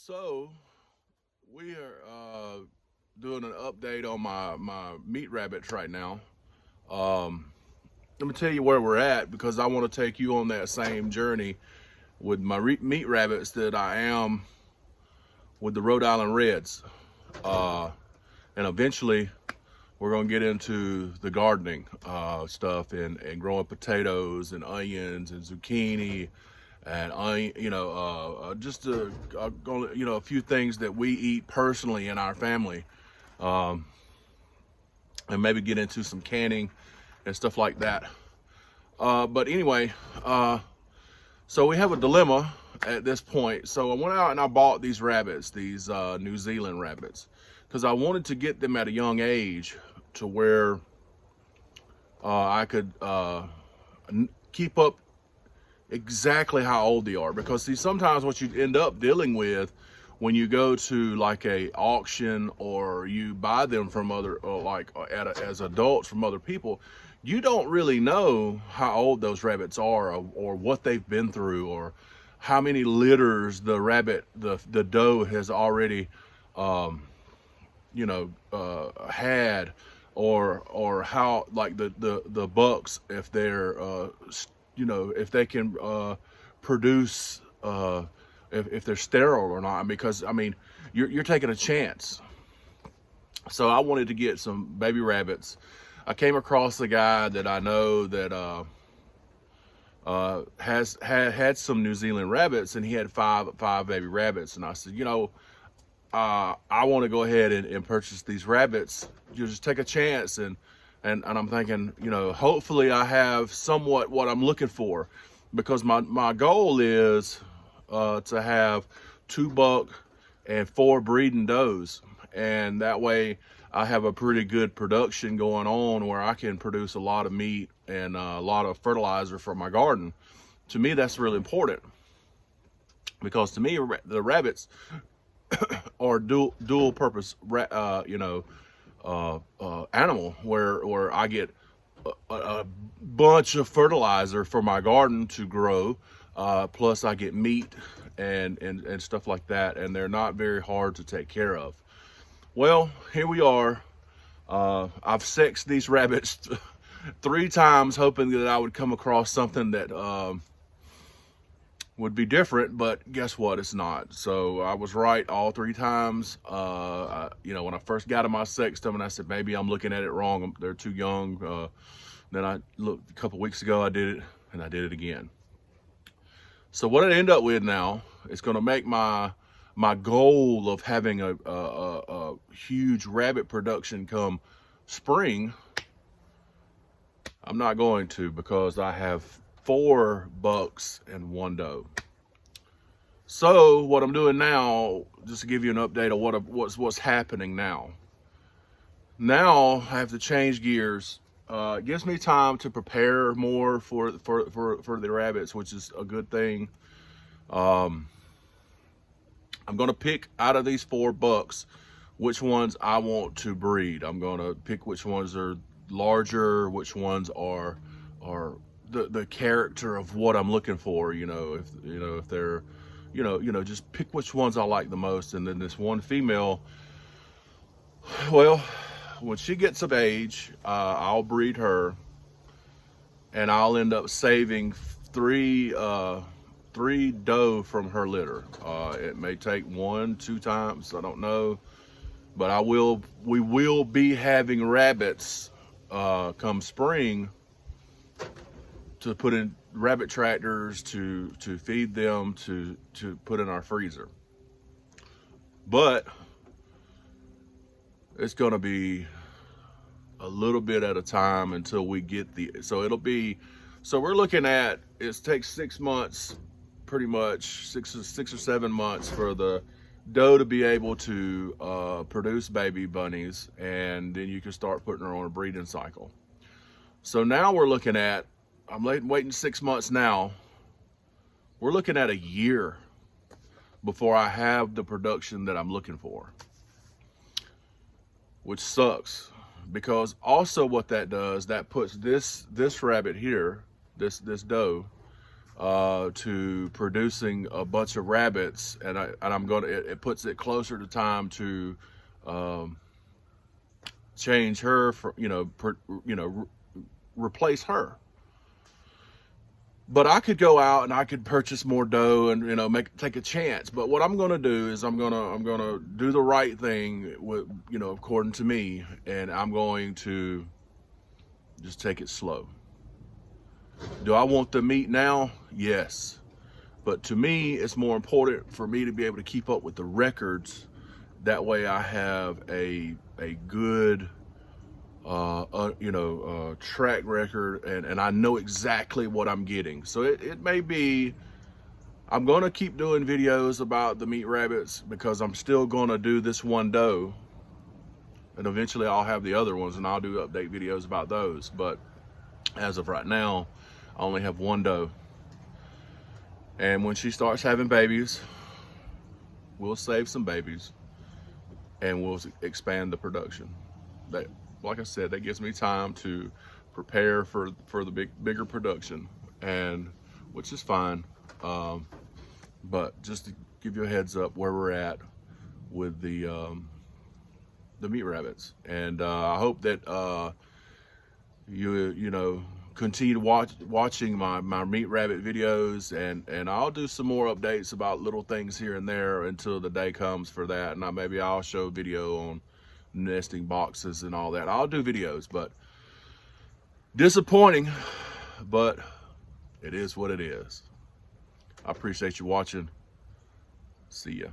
So we are doing an update on my meat rabbits right now. Um, Let me tell you where we're at because I want to take you on that same journey with my meat rabbits that I am with the Rhode Island Reds. Uh, and eventually we're going to get into the gardening stuff and growing potatoes and onions and zucchini and just a few things that we eat personally in our family, um, and maybe get into some canning and stuff like that. But anyway, so we have a dilemma at this point. So I went out and I bought these rabbits, these New Zealand rabbits, because I wanted to get them at a young age to where I could keep up exactly how old they are. Because see, sometimes what you end up dealing with when you go to like a auction or you buy them from other as adults from other people, you don't really know how old those rabbits are, or what they've been through, or how many litters the doe has already had, or how, like, the bucks, if they're if they can produce, if they're sterile or not, because I mean you're taking a chance. So I wanted to get some baby rabbits. I came across a guy that I know that has had some New Zealand rabbits, and he had five baby rabbits, and I said, I want to go ahead and purchase these rabbits. You just take a chance, and I'm thinking, hopefully I have somewhat what I'm looking for, because my goal is to have 2 buck and 4 breeding does, and that way I have a pretty good production going on where I can produce a lot of meat and a lot of fertilizer for my garden. To me, that's really important, because to me the rabbits are dual purpose animal, where I get a bunch of fertilizer for my garden to grow, plus I get meat and stuff like that, and they're not very hard to take care of. Well, here we are. I've sexed these rabbits 3 times, hoping that I would come across something that would be different, but guess what? It's not. So I was right all 3 times. When I first got them, I sexed them, and I said, maybe I'm looking at it wrong. They're too young. Then I looked a couple weeks ago, I did it, and I did it again. So what I end up with now is going to make my goal of having a huge rabbit production come spring. I'm not going to, because I have 4 bucks and 1 doe. So what I'm doing now, just to give you an update of what's happening now. Now I have to change gears. It gives me time to prepare more for the rabbits, which is a good thing. I'm going to pick out of these 4 bucks which ones I want to breed. I'm going to pick which ones are larger, which ones are the character of what I'm looking for. If they're just pick which ones I like the most. And then this one female, well, when she gets of age, I'll breed her, and I'll end up saving 3 doe from her litter. It may take 1-2 times, I don't know, but we will be having rabbits come spring, to put in rabbit tractors, to feed them, to put in our freezer. But it's going to be a little bit at a time until we get so we're looking at, it takes 6 months, pretty much 6 or 7 months, for the doe to be able to produce baby bunnies, and then you can start putting her on a breeding cycle. So now we're looking at, I'm waiting 6 months now. We're looking at a year before I have the production that I'm looking for, which sucks, because also what that does, that puts this rabbit here, this doe, to producing a bunch of rabbits, and I'm gonna, it puts it closer to time to change her for, replace her. But I could go out and I could purchase more dough and take a chance. But what I'm gonna do is I'm gonna do the right thing with, according to me, and I'm going to just take it slow. Do I want the meat now? Yes. But to me, it's more important for me to be able to keep up with the records. That way I have a good track record, and I know exactly what I'm getting. So it may be, I'm gonna keep doing videos about the meat rabbits because I'm still gonna do this one doe, and eventually I'll have the other ones and I'll do update videos about those. But as of right now, I only have one doe, and when she starts having babies, we'll save some babies and we'll expand the production. That, like I said, that gives me time to prepare for the bigger production, and which is fine. But just to give you a heads up where we're at with the meat rabbits, and I hope that you continue to watching my meat rabbit videos, and I'll do some more updates about little things here and there until the day comes for that. And maybe I'll show a video on nesting boxes and all that. I'll do videos, but disappointing, but it is what it is. I appreciate you watching. See ya.